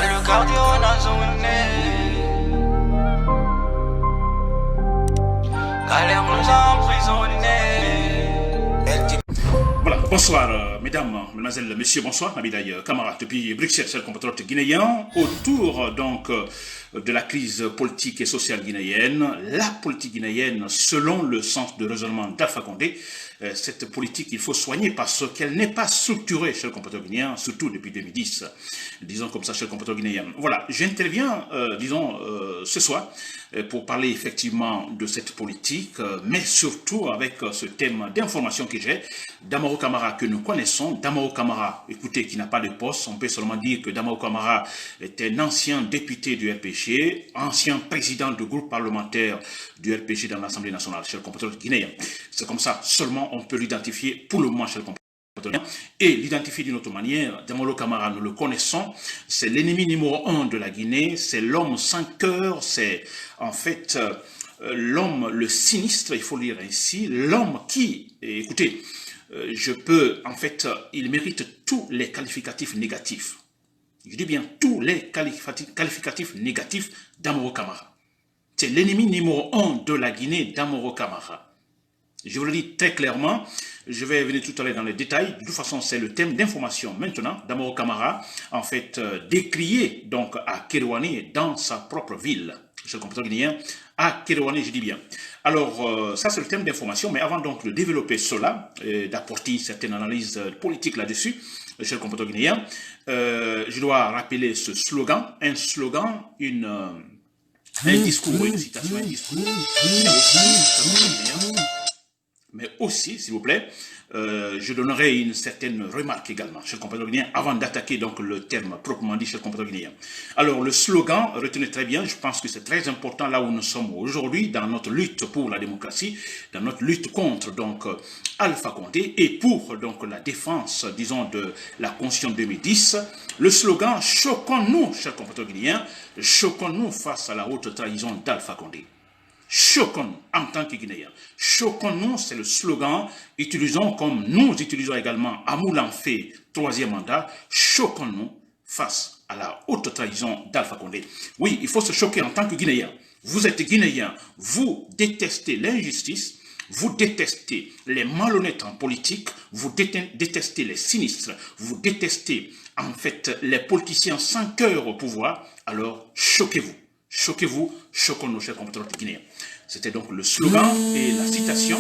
le cardio dans une galère nous emprisonnés. Voilà, bonsoir mesdames, mesdemoiselles, messieurs, bonsoir. Nabidaï Kamara depuis Bruxelles, chers compatriotes guinéens, autour donc de la crise politique et sociale guinéenne, la politique guinéenne selon le sens de raisonnement d'Alpha Condé. Cette politique, il faut soigner parce qu'elle n'est pas structurée, chers compatriotes guinéens, surtout depuis 2010, disons comme ça, chers compatriotes guinéens. Voilà, j'interviens, ce soir, pour parler effectivement de cette politique, mais surtout avec ce thème d'information que j'ai, Damaro Camara que nous connaissons. Damaro Camara, écoutez, qui n'a pas de poste, on peut seulement dire que Damaro Camara est un ancien député du RPG, ancien président du groupe parlementaire du RPG dans l'Assemblée nationale, chers compatriotes guinéens. C'est comme ça seulement on peut l'identifier pour le moment, chers compatriotes. Et l'identifier d'une autre manière, Damaro Camara, nous le connaissons, c'est l'ennemi numéro 1 de la Guinée, c'est l'homme sans cœur, c'est en fait l'homme le sinistre, il faut le dire ainsi, l'homme qui, écoutez, il mérite tous les qualificatifs négatifs. Je dis bien tous les qualificatifs négatifs d'Amoro Camara. C'est l'ennemi numéro 1 de la Guinée, Damaro Camara. Je vous le dis très clairement, je vais venir tout à l'heure dans les détails. De toute façon, c'est le thème d'information. Maintenant, Damaro Camara, en fait, décrié donc à Kérouani dans sa propre ville. Je comprends guinéen, à Kérouani, je dis bien. Alors, ça c'est le thème d'information, mais avant donc de développer cela, d'apporter certaines analyses politiques là-dessus, chers compatriotes guinéens, je dois rappeler ce slogan, un slogan, un discours, une citation, un discours, mais aussi, s'il vous plaît, je donnerai une certaine remarque également, chers compatriotes guinéens, avant d'attaquer donc le terme proprement dit, chers compatriotes guinéens. Alors, le slogan, retenez très bien, je pense que c'est très important là où nous sommes aujourd'hui, dans notre lutte pour la démocratie, dans notre lutte contre donc Alpha Condé et pour donc la défense, disons, de la Constitution 2010. Le slogan, choquons-nous, chers compatriotes guinéens, choquons-nous face à la haute trahison d'Alpha Condé. Choquons-nous en tant que Guinéens. Choquons-nous, c'est le slogan. Utilisons comme nous utilisons également à Moulanfé, troisième mandat. Choquons-nous face à la haute trahison d'Alpha Condé. Oui, il faut se choquer en tant que Guinéens. Vous êtes Guinéens, vous détestez l'injustice, vous détestez les malhonnêtes en politique, vous détestez les sinistres, vous détestez en fait les politiciens sans cœur au pouvoir. Alors choquez-vous. Choquez-vous, choquons-nous, chers compatriotes guinéens. C'était donc le slogan et la citation,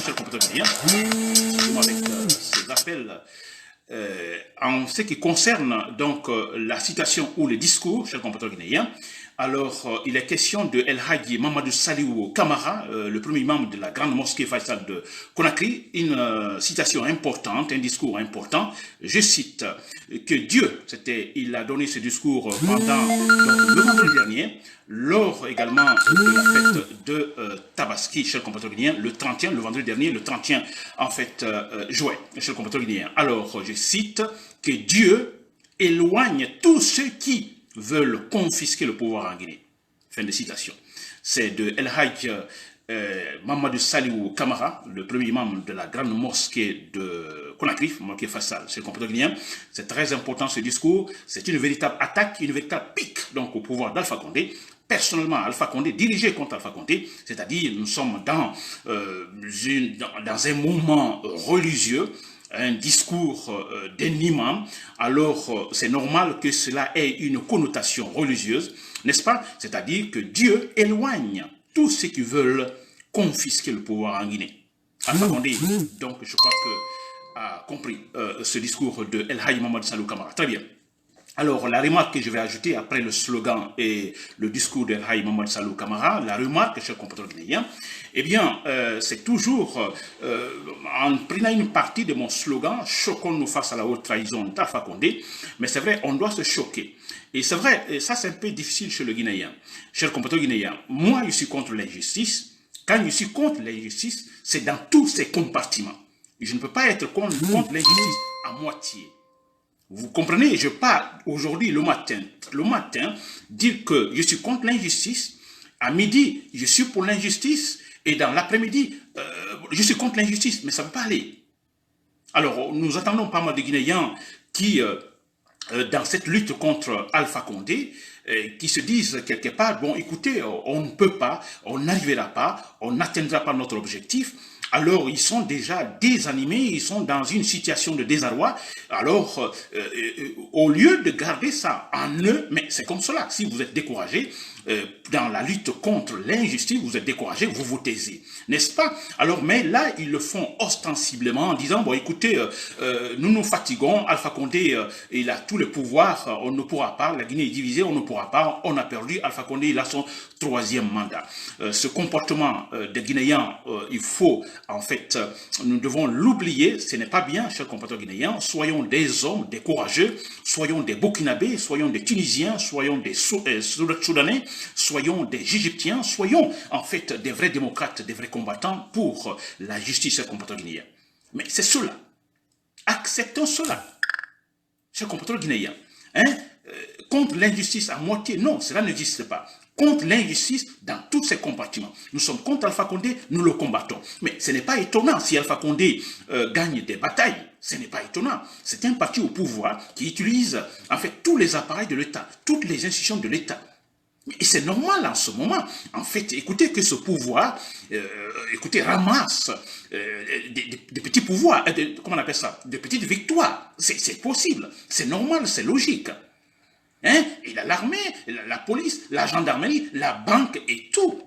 chers compatriotes guinéens, avec ces appels en ce qui concerne donc la citation ou le discours, chers compatriotes guinéens. Alors, il est question de El Hadji Mamadou Saliou Camara, le premier membre de la grande mosquée Faisal de Conakry, une citation importante, un discours important. Je cite que Dieu, il a donné ce discours pendant donc, le vendredi dernier, lors également de la fête de Tabaski, chers compatriotes guinéens, le vendredi dernier, le 31 en fait juin, chers compatriotes guinéens. Alors, je cite que Dieu éloigne tous ceux qui veulent confisquer le pouvoir en Guinée. Fin de citation. C'est de El Hadj Mamadou Saliou Camara, le premier membre de la grande mosquée de Conakry, mosquée Fassal, c'est le compatriote guinéen. C'est très important ce discours. C'est une véritable attaque, une véritable pique donc, au pouvoir d'Alpha Condé. Personnellement, Alpha Condé, dirigé contre Alpha Condé, c'est-à-dire nous sommes dans un moment religieux, un discours d'un imam, alors c'est normal que cela ait une connotation religieuse, n'est-ce pas? C'est-à-dire que Dieu éloigne tous ceux qui veulent confisquer le pouvoir en Guinée. Alpha Condé, donc je crois que a compris ce discours de El Hadji Mamadou Saliou Camara. Très bien. Alors, la remarque que je vais ajouter après le slogan et le discours de El Hadji Mamadou Saliou Camara, la remarque, chers compatriotes guinéens, eh bien, c'est toujours en prenant une partie de mon slogan, choquons-nous face à la haute trahison d'Alpha Condé, mais c'est vrai, on doit se choquer. Et c'est vrai, et ça c'est un peu difficile chez le Guinéen. Chers compatriotes guinéens, moi je suis contre l'injustice. Quand je suis contre l'injustice, c'est dans tous ces compartiments. Je ne peux pas être contre l'injustice à moitié. Vous comprenez, je parle aujourd'hui le matin, dire que je suis contre l'injustice, à midi, je suis pour l'injustice, et dans l'après-midi, je suis contre l'injustice, mais ça ne peut pas aller. Alors, nous attendons pas mal de Guinéens qui dans cette lutte contre Alpha Condé, qui se disent quelque part, bon écoutez, on ne peut pas, on n'arrivera pas, on n'atteindra pas notre objectif. Alors ils sont déjà désanimés, ils sont dans une situation de désarroi. Alors au lieu de garder ça en eux, mais c'est comme cela, si vous êtes découragé dans la lutte contre l'injustice, vous êtes découragé, vous vous taisez, n'est-ce pas? Alors mais là ils le font ostensiblement en disant, bon écoutez, nous nous fatiguons, Alpha Condé il a tout le pouvoir, on ne pourra pas, la Guinée est divisée, on ne pourra pas, on a perdu, Alpha Condé il a son 3e mandat. Ce comportement des Guinéens, il faut en fait, nous devons l'oublier, ce n'est pas bien, chers compatriotes guinéens, soyons des hommes, des courageux, soyons des Burkinabés, soyons des Tunisiens, soyons des Soudanais, soyons des Égyptiens, soyons en fait des vrais démocrates, des vrais combattants pour la justice, chers compatriotes guinéens. Mais c'est cela. Acceptons cela, chers compatriotes guinéens. Contre l'injustice à moitié, non, cela n'existe pas. Contre l'injustice dans tous ses compartiments. Nous sommes contre Alpha Condé, nous le combattons. Mais ce n'est pas étonnant si Alpha Condé gagne des batailles. Ce n'est pas étonnant. C'est un parti au pouvoir qui utilise en fait tous les appareils de l'État, toutes les institutions de l'État. Et c'est normal en ce moment. En fait, écoutez que ce pouvoir, écoutez, ramasse des petits pouvoirs, comment on appelle ça, de petites victoires. C'est possible, c'est normal, c'est logique. Il a l'armée, la police, la gendarmerie, la banque et tout.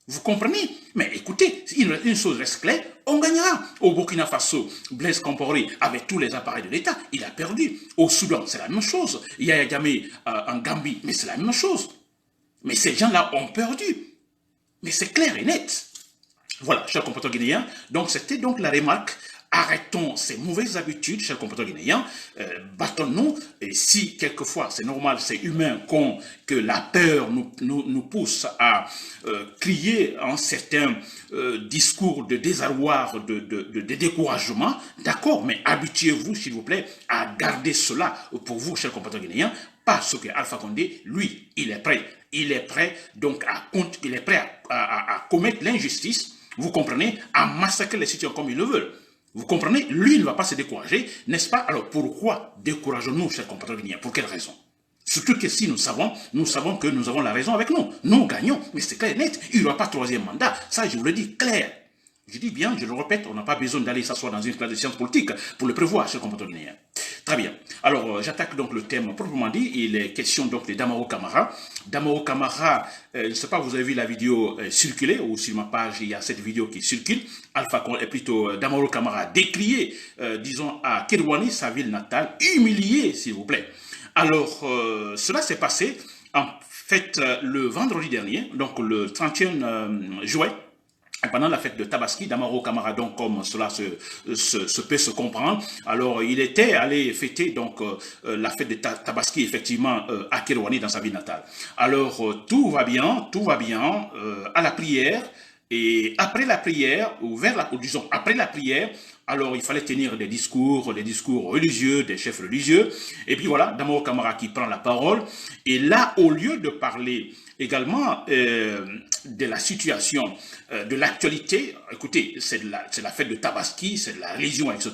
Vous comprenez? Mais écoutez, une chose reste claire, on gagnera. Au Burkina Faso, Blaise Compaoré, avec tous les appareils de l'État, il a perdu. Au Soudan, c'est la même chose. Yaya Jammeh en Gambie, mais c'est la même chose. Mais ces gens-là ont perdu. Mais c'est clair et net. Voilà, chers compatriotes guinéens. Donc, c'était donc la remarque. Arrêtons ces mauvaises habitudes, chers compatriotes guinéens, battons-nous, et si quelquefois, c'est normal, c'est humain que la peur nous pousse à crier en certains discours de désarroi, de découragement, d'accord, mais habituez-vous, s'il vous plaît, à garder cela pour vous, chers compatriotes guinéens, parce que Alpha Condé, lui, il est prêt donc à commettre l'injustice, vous comprenez, à massacrer les citoyens comme il le veut. Vous comprenez? Lui ne va pas se décourager, n'est-ce pas? Alors pourquoi décourageons-nous, chers compatriotes guinéens? Pour quelle raison? Surtout que si nous savons que nous avons la raison avec nous. Nous gagnons, mais c'est clair et net. Il n'y aura pas 3e mandat. Ça, je vous le dis clair. Je dis bien, je le répète, on n'a pas besoin d'aller s'asseoir dans une classe de sciences politiques pour le prévoir, chers compatriotes guinéens. Très bien. Alors, j'attaque donc le thème proprement dit. Il est question donc de Damaro Camara. Damaro Camara, je ne sais pas, vous avez vu la vidéo circuler, ou sur ma page, il y a cette vidéo qui circule. Damaro Camara décrié, disons, à Kirwani, sa ville natale, humilié, s'il vous plaît. Alors, cela s'est passé, en fait, le vendredi dernier, donc le 31 juin, pendant la fête de Tabaski, Damaro Camara, donc comme cela se peut se comprendre, alors il était allé fêter donc la fête de Tabaski effectivement à Kirwani dans sa ville natale. Alors tout va bien à la prière, et après la prière, disons après la prière, alors il fallait tenir des discours religieux, des chefs religieux, et puis voilà, Damaro Camara qui prend la parole, et là au lieu de parler également de la situation, de l'actualité, écoutez, c'est la fête de Tabaski, c'est de la religion, etc.,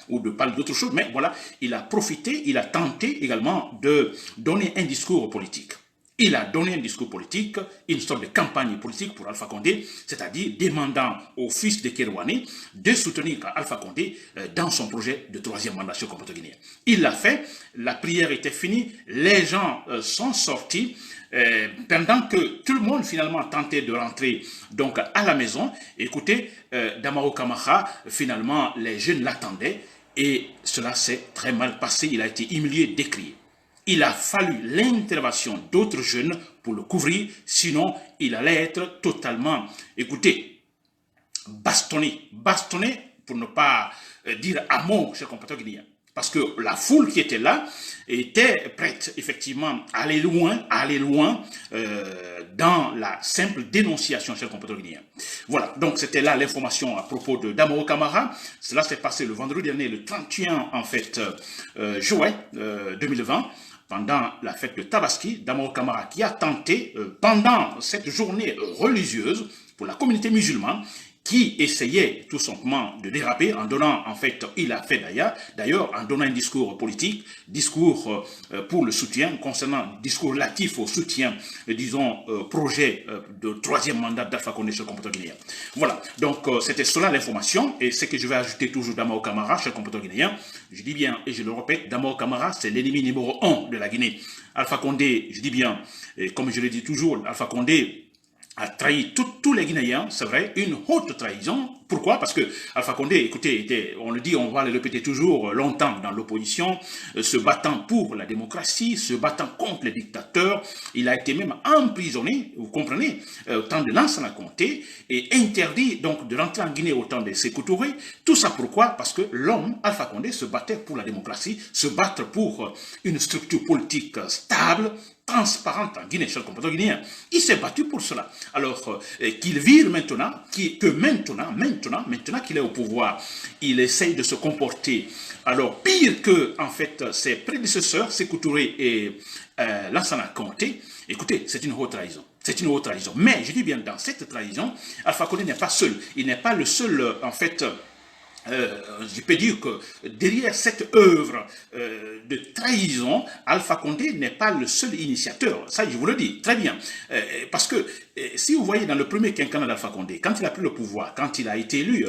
ou de parler d'autres choses, mais voilà, il a profité, il a tenté également de donner un discours politique. Il a donné un discours politique, une sorte de campagne politique pour Alpha Condé, c'est-à-dire demandant au fils de Kirwani de soutenir Alpha Condé dans son projet de 3e mandat sur le guinéen. Il l'a fait, la prière était finie, les gens sont sortis, pendant que tout le monde finalement tentait de rentrer donc à la maison. Écoutez, Damaro Camara, finalement les jeunes l'attendaient et cela s'est très mal passé, il a été humilié, décrié. Il a fallu l'intervention d'autres jeunes pour le couvrir, sinon il allait être totalement, écoutez, bastonné pour ne pas dire à mot, chers compatriotes guinéens. Parce que la foule qui était là était prête effectivement à aller loin dans la simple dénonciation, chers compatriotes guinéens. Voilà, donc c'était là l'information à propos de Damaro Camara. Cela s'est passé le vendredi dernier, le 31 en fait, juin 2020. Pendant la fête de Tabaski, Damaro Camara qui a tenté, pendant cette journée religieuse pour la communauté musulmane, qui essayait tout simplement de déraper en donnant, en fait, il a fait d'ailleurs, en donnant un discours politique, discours pour le soutien, concernant discours relatif au soutien, disons, projet de troisième mandat d'Alpha Condé sur le compteur guinéen. Voilà, donc c'était cela l'information, et ce que je vais ajouter toujours Damao Camara, sur le compteur guinéen, je dis bien, et je le répète, Damao Camara, c'est l'ennemi numéro 1 de la Guinée. Alpha Condé, je dis bien, et comme je le dis toujours, Alpha Condé a trahi tous les Guinéens, c'est vrai, une haute trahison. Pourquoi? Parce que Alpha Condé, écoutez, on le dit, on va le répéter toujours longtemps dans l'opposition, se battant pour la démocratie, se battant contre les dictateurs. Il a été même emprisonné, vous comprenez, au temps de Lansana Conté, et interdit donc de rentrer en Guinée au temps de Sékou Touré. Tout ça pourquoi? Parce que l'homme, Alpha Condé, se battait pour la démocratie, se battre pour une structure politique stable, transparente en Guinée, sur le compteur guinéen. Il s'est battu pour cela. Alors, qu'il vire maintenant, que maintenant qu'il est au pouvoir, il essaye de se comporter, alors pire que, en fait, ses prédécesseurs, Sékou Touré et Lansana Conté. Écoutez, c'est une haute trahison. C'est une haute trahison. Mais, je dis bien, dans cette trahison, Alpha Condé n'est pas seul. Il n'est pas le seul, en fait, je peux dire que derrière cette œuvre de trahison, Alpha Condé n'est pas le seul initiateur. Ça, je vous le dis très bien. Parce que si vous voyez dans le premier quinquennat d'Alpha Condé, quand il a pris le pouvoir, quand il a été élu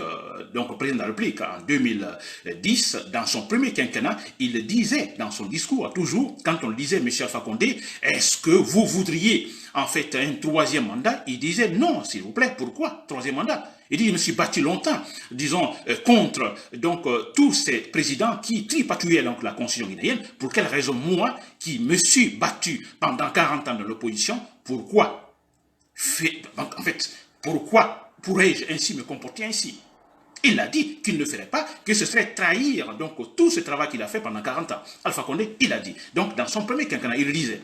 donc président de la République en 2010, dans son premier quinquennat, il disait dans son discours, toujours, quand on le disait, M. Alpha Condé, est-ce que vous voudriez en fait un troisième mandat? Il disait non, s'il vous plaît. Pourquoi troisième mandat? Il dit, je me suis battu longtemps, disons, contre donc tous ces présidents qui tripatouillaient donc la constitution guinéenne. Pour quelle raison, moi, qui me suis battu pendant 40 ans dans l'opposition, pourquoi pourrais-je ainsi me comporter ainsi? Il a dit qu'il ne ferait pas, que ce serait trahir donc tout ce travail qu'il a fait pendant 40 ans. Alpha Condé, il a dit. Donc, dans son premier quinquennat, il le disait.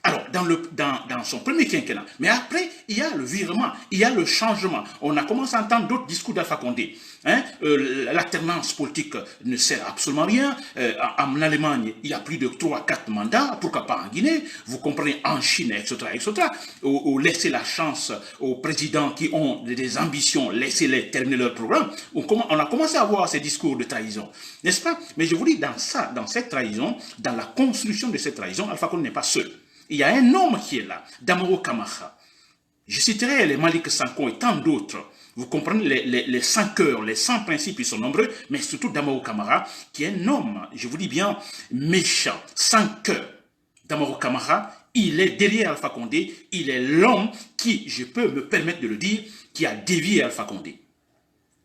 Alors, dans son premier quinquennat, mais après, il y a le virement, il y a le changement. On a commencé à entendre d'autres discours d'Alpha Condé. L'alternance politique ne sert absolument à rien. En Allemagne, il y a plus de 3-4 mandats, pourquoi pas en Guinée, vous comprenez, en Chine, etc. Ou laisser la chance aux présidents qui ont des ambitions, laissez-les terminer leur programme. On a commencé à voir ces discours de trahison, n'est-ce pas? Mais je vous dis, dans cette trahison, dans la construction de cette trahison, Alpha Condé n'est pas seul. Il y a un homme qui est là, Damao Camara. Je citerai les Malik Sanko et tant d'autres. Vous comprenez, les 100 cœurs, les 100 principes, ils sont nombreux, mais surtout Damao Camara, qui est un homme, je vous dis bien, méchant, sans cœur. Damao Camara, il est derrière Alpha Condé, il est l'homme qui, je peux me permettre de le dire, qui a dévié Alpha Condé.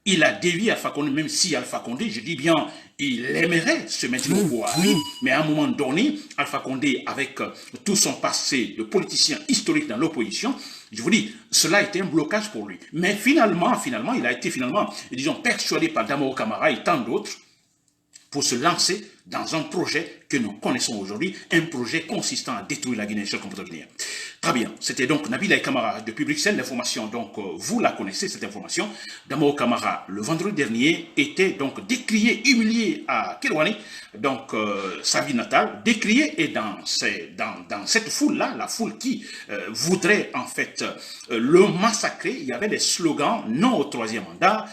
Il a dévié Alpha Condé, même si Alpha Condé, je dis bien, il aimerait se mettre au pouvoir, oui, mais à un moment donné, Alpha Condé, avec tout son passé de politicien historique dans l'opposition, je vous dis, cela a été un blocage pour lui. Mais finalement, il a été disons, persuadé par Damao Camara et tant d'autres pour se lancer dans un projet que nous connaissons aujourd'hui, un projet consistant à détruire la Guinée sur le compteur guinéen. Très bien, c'était donc Nabila Camara depuis Bruxelles. L'information, donc, vous la connaissez, cette information. Damao Camara, le vendredi dernier, était donc décrié, humilié à Kerouani, donc sa ville natale, décrié, et dans cette foule-là, la foule qui voudrait en fait le massacrer, il y avait des slogans, non au troisième mandat,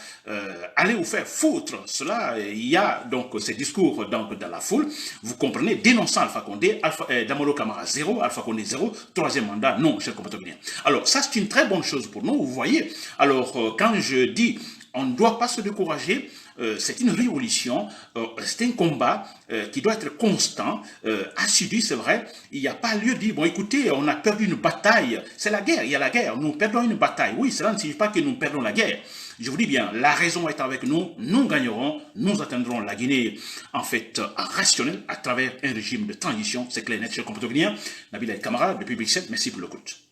allez vous faire foutre. Cela, il y a donc ces discours donc, dans la foule, vous comprenez, dénonçant Alpha Condé, Damao Camara 0, Alpha Condé 0, troisième mandat, non, cher compatriote guinéen. Alors, ça, c'est une très bonne chose pour nous, vous voyez. Alors, quand je dis, on ne doit pas se décourager, c'est une révolution, c'est un combat qui doit être constant, assidu, c'est vrai. Il n'y a pas lieu de dire, bon, écoutez, on a perdu une bataille, c'est la guerre, il y a la guerre, nous perdons une bataille. Oui, cela ne signifie pas que nous perdons la guerre. Je vous dis bien, la raison est avec nous, nous gagnerons, nous atteindrons la Guinée, en fait, rationnelle, à travers un régime de transition, c'est clair, net, cher compatriote guinéen. Nabila Camara, depuis Bruxelles, merci pour l'écoute.